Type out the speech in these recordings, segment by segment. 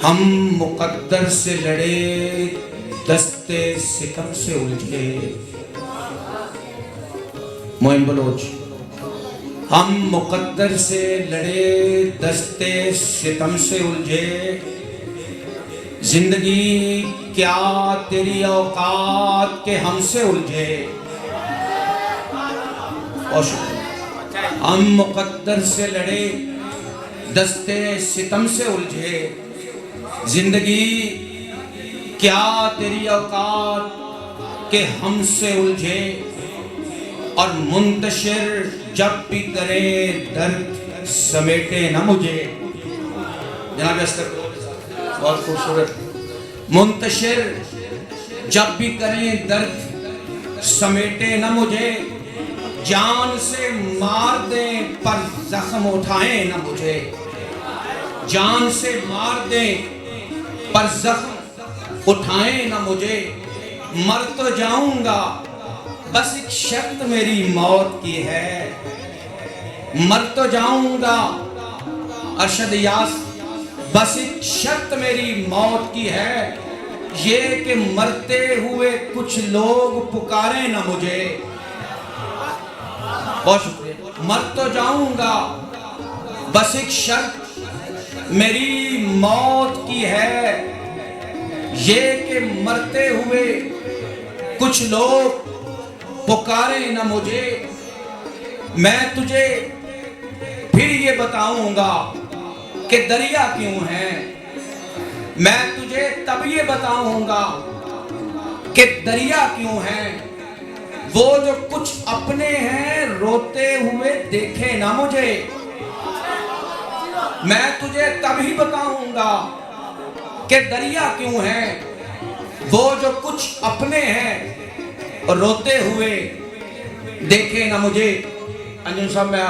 ہم مقدر سے لڑے دستے ستم سے الجھے. معین بلوچ. ہم مقدر سے لڑے دستے ستم سے الجھے. زندگی کیا تیری اوقات کے ہم سے الجھے. اور شکریہ. ہم مقدر سے لڑے دستے ستم سے الجھے. زندگی کیا تیری اوقات کے ہم سے الجھے. اور منتشر جب بھی کرے درد سمیٹے نہ مجھے. جناب اسکر بہت خوبصورت. منتشر جب بھی کریں درد سمیٹے نہ مجھے. جان سے مار دیں پر زخم اٹھائیں نہ مجھے. جان سے مار دیں پر زخم اٹھائیں نہ مجھے. مر تو جاؤں گا بس ایک شرط میری موت کی ہے. مر تو جاؤں گا ارشد یاس بس ایک شرط میری موت کی ہے. یہ کہ مرتے ہوئے کچھ لوگ پکاریں نہ مجھے. بہت شکریہ. مر تو جاؤں گا بس ایک شرط میری موت کی ہے. یہ کہ مرتے ہوئے کچھ لوگ پکاریں نہ مجھے. میں تجھے پھر یہ بتاؤں گا کہ دریا کیوں ہے. میں تجھے تب یہ بتاؤں گا کہ دریا کیوں ہے. وہ جو کچھ اپنے ہیں روتے ہوئے دیکھے نہ مجھے. میں تجھے تب ہی بتاؤں گا کہ دریا کیوں ہے. وہ جو کچھ اپنے ہیں روتے ہوئے دیکھے نہ مجھے. انجم صاحب میں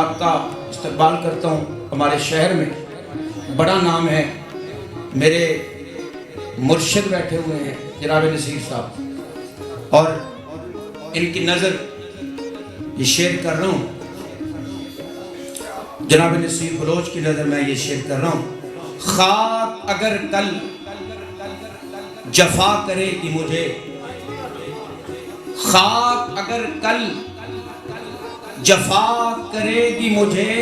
آپ کا استقبال کرتا ہوں. ہمارے شہر میں بڑا نام ہے. میرے مرشد بیٹھے ہوئے ہیں جناب نصیر صاحب اور ان کی نظر یہ شیئر کر رہا ہوں. جناب نصیر بلوچ کی نظر میں یہ شیئر کر رہا ہوں. خاک اگر کل جفا کرے گی مجھے. خاک اگر کل جفا کرے گی مجھے.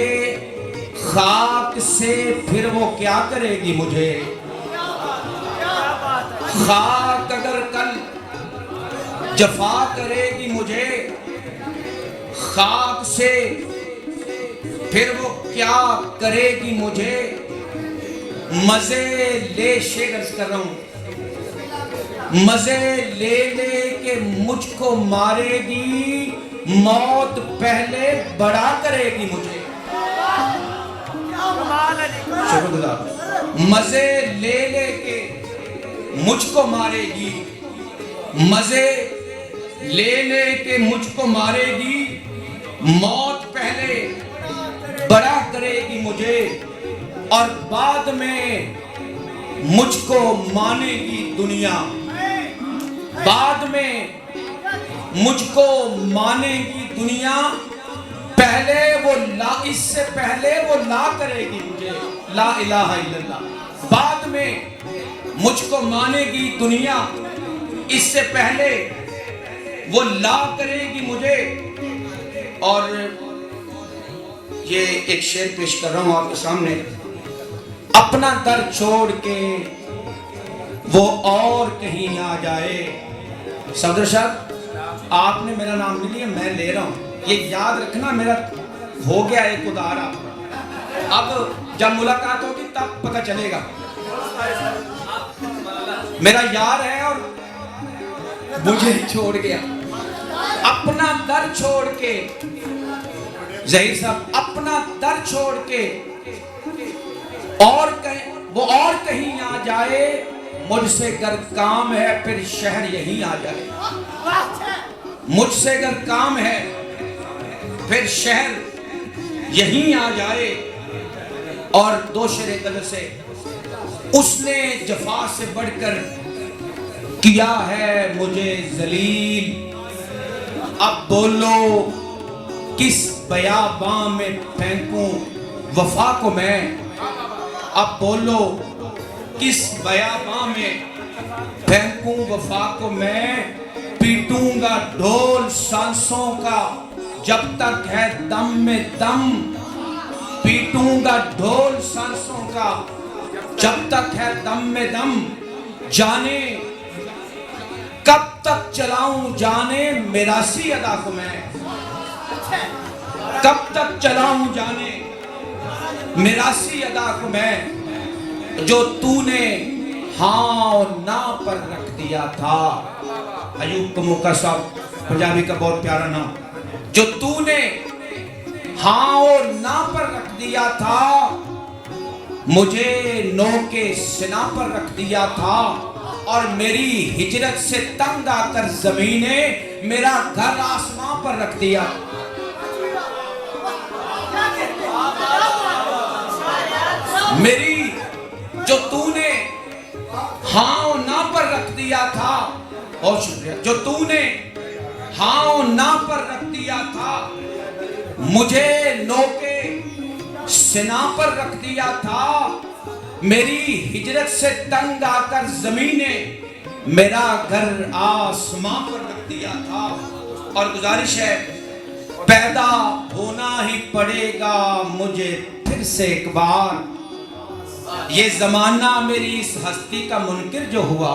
خاک سے پھر وہ کیا کرے گی مجھے. خاک اگر کل جفا کرے گی مجھے. خاک سے پھر وہ کیا کرے گی مجھے. مزے لے شیئر کر رہا ہوں. مزے لے لے کے مجھ کو مارے گی. موت پہلے بڑا کرے گی مجھے. مزے لے لے کے مجھ کو مارے گی. مزے لے لے کے مجھ کو مارے گی. موت پہلے بڑا کرے گی مجھے. اور بعد میں مجھ کو مانے گی دنیا. بعد میں مجھ کو مانے گی دنیا. پہلے وہ لا اس سے پہلے وہ لا کرے گی مجھے. لا الہ الا اللہ. بعد میں مجھ کو مانے گی دنیا. اس سے پہلے وہ لا کرے گی مجھے. اور یہ ایک شعر پیش کر رہا ہوں آپ کے سامنے. اپنا در چھوڑ کے وہ اور کہیں آ جائے. صدر صاحب آپ نے میرا نام نہیں لیا میں لے رہا ہوں. یہ یاد رکھنا میرا ہو گیا ایک ادارہ. اب جب ملاقات ہوگی تب پتہ چلے گا. میرا یار ہے اور مجھے چھوڑ گیا. اپنا در چھوڑ کے ظہیر صاحب اپنا در چھوڑ کے وہ اور کہیں آ جائے. مجھ سے گر کام ہے پھر شہر یہیں آ جائے. مجھ سے گر کام ہے پھر شہر یہیں آ جائے. اور دو شعر غزل سے. اس نے جفا سے بڑھ کر کیا ہے مجھے ذلیل. اب بولو کس بیاباں میں پھینکوں وفا کو میں. اب بولو کس بیاباں میں پھینکوں وفا کو میں، پیٹوں گا ڈھول سانسوں کا جب تک ہے دم میں دم، پیٹوں گا ڈھول سانسوں کا جب تک ہے دم میں دم، جانے کب تک چلاؤں جانے میراثی ادا کو میں، کب تک چلاؤں جانے میراثی ادا کو میں، جو تو نے ہاں اور نہ پر رکھ دیا تھا۔ ایوب کموکا صاحب پنجابی کا بہت پیارا نام، جو تو نے ہاں اور نہ پر رکھ دیا تھا، مجھے نو کے سنا پر رکھ دیا تھا، اور میری ہجرت سے تنگ آ کر زمین نے میرا گھر آسمان پر رکھ دیا۔ میری جو تو نے ہاں اور نہ پر رکھ دیا تھا، بہت شکریہ، جو تو نے ہاں اور نہ پر رکھ دیا تھا، مجھے نو کے سنا پر رکھ دیا تھا، میری ہجرت سے تنگ آ کر زمین نے میرا گھر آسمان پر رکھ دیا تھا۔ اور گزارش ہے، پیدا ہونا ہی پڑے گا مجھے پھر سے ایک بار، یہ زمانہ میری اس ہستی کا منکر جو ہوا،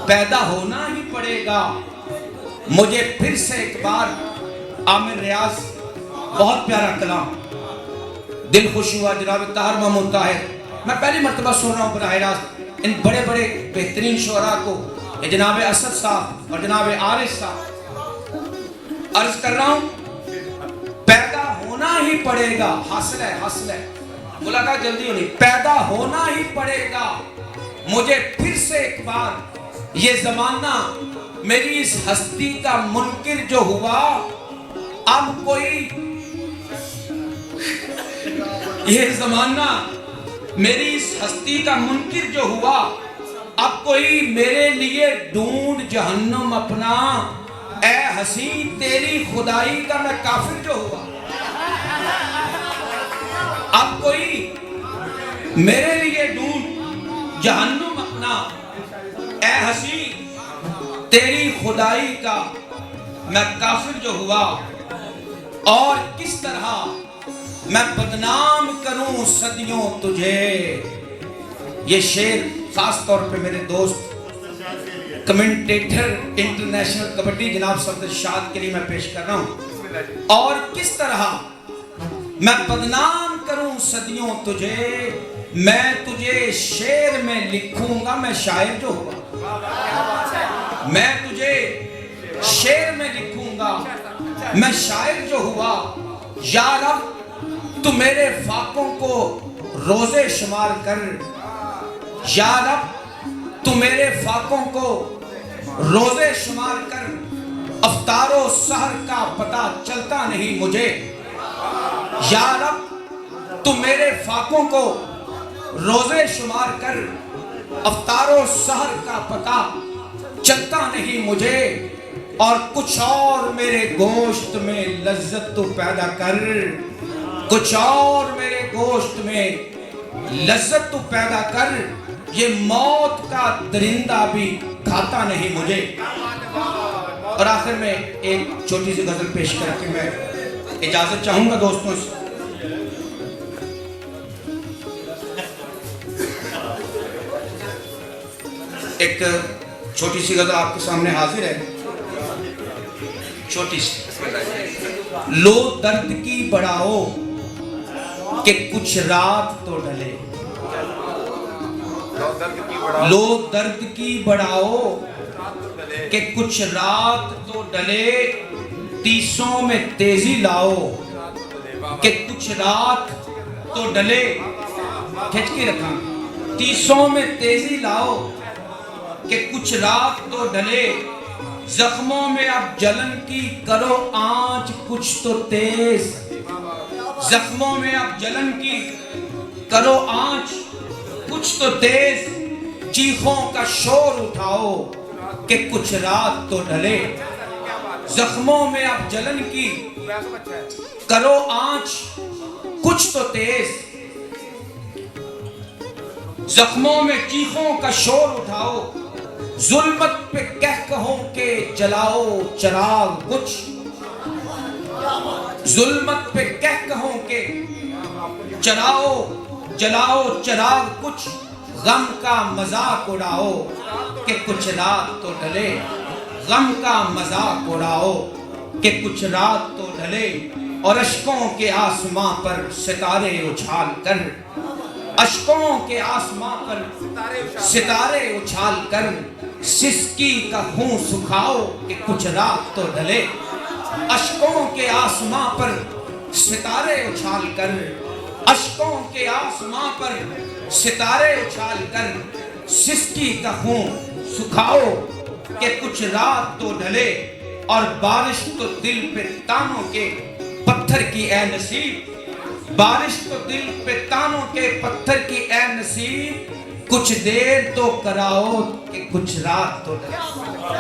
پیدا ہونا ہی پڑے گا مجھے پھر سے ایک بار۔ عامر ریاض، بہت پیارا کلام، دل خوش ہوا جناب طاہر محمود طاہر۔ میں پہلی مرتبہ سن رہا ہوں براہ راست ان بڑے بڑے بہترین شعراء کو، یہ جناب اسد صاحب اور جناب عارف صاحب۔ عرض کر رہا ہوں، پیدا ہونا ہی پڑے گا، حاصل ہے حاصل ہے، ملاقات جلدی ہونی، پیدا ہونا ہی پڑے گا مجھے پھر سے ایک بار، یہ زمانہ میری اس ہستی کا منکر جو ہوا، اب کوئی یہ زمانہ میری اس ہستی کا منکر جو ہوا، اب کوئی میرے لیے ڈھونڈ جہنم اپنا، اے حسین تیری خدائی کا میں کافر جو ہوا۔ اب کوئی میرے لیے ڈھونڈ جہنم اپنا، اے حسین تیری خدائی کا میں کافر جو ہوا، اور کس طرح میں بدنام کروں صدیوں تجھے۔ یہ شعر خاص طور پہ میرے دوست کمنٹیٹر انٹرنیشنل کبڈی جناب صفدر شاد کے لیے میں پیش کر رہا ہوں۔ اور کس طرح میں بدنام کروں صدیوں تجھے، میں تجھے شعر میں لکھوں گا میں شاعر جو ہوا، میں تجھے شعر میں لکھوں گا میں شاعر جو ہوا۔ یا رب تو میرے فاقوں کو روزے شمار کر، یا رب تو میرے فاقوں کو روزے شمار کر، افطار و سحر کا پتہ چلتا نہیں مجھے۔ یا رب تو میرے فاقوں کو روزے شمار کر، افطار و سحر کا پتہ چلتا نہیں مجھے، اور کچھ اور میرے گوشت میں لذت تو پیدا کر، کچھ اور میرے گوشت میں لذت تو پیدا کر، یہ موت کا درندہ بھی کھاتا نہیں مجھے۔ اور آخر میں ایک چھوٹی سی غزل پیش کر کے میں اجازت چاہوں گا دوستوں سے۔ ایک چھوٹی سی غزل آپ کے سامنے حاضر ہے، چھوٹی سی۔ لو درد کی بڑھاؤ کہ کچھ رات تو ڈھلے، لو درد کی بڑھاؤ کہ کچھ رات تو ڈلے، تیسوں میں تیزی لاؤ کہ کچھ رات تو ڈلے، کھچ کے رکھا، تیسوں میں تیزی لاؤ کہ کچھ رات تو ڈلے، زخموں میں اب جلن کی کرو آنچ کچھ تو تیز، زخموں میں اب جلن کی کرو آنچ کچھ تو تیز، چیخوں کا شور اٹھاؤ کہ کچھ رات تو ڈھلے، زخموں میں اب جلن کی کرو آنچ کچھ تو تیز، زخموں میں چیخوں کا شور اٹھاؤ، ظلمت پہ کہوں کہ جلاؤ چراغ کچھ، ظلمت پہ کہوں کہ جلاؤ چراغ کچھ، غم کا مذاق اڑاؤ کہ کچھ رات تو ڈھلے، غم کا مذاق اڑاؤ کہ کچھ رات تو ڈھلے، اور اشکوں کے آسماں پر ستارے اچھال کر، اشکوں کے آسماں پر ستارے اچھال کر، سسکی کا خون سکھاؤ کہ کچھ رات تو ڈھلے، اشکوں کے آسماں پر ستارے اچھال کر، اشکوں کے آسماں پر ستارے اچھال کر، سسکی کا خون سکھاؤ کہ کچھ رات تو ڈھلے، اور بارش تو دل پہ تانوں کے پتھر کی اے نصیب، بارش تو دل پہ تانوں کے پتھر کی اے نصیب، کچھ دیر تو کراؤ کہ کچھ رات تو ڈھلے۔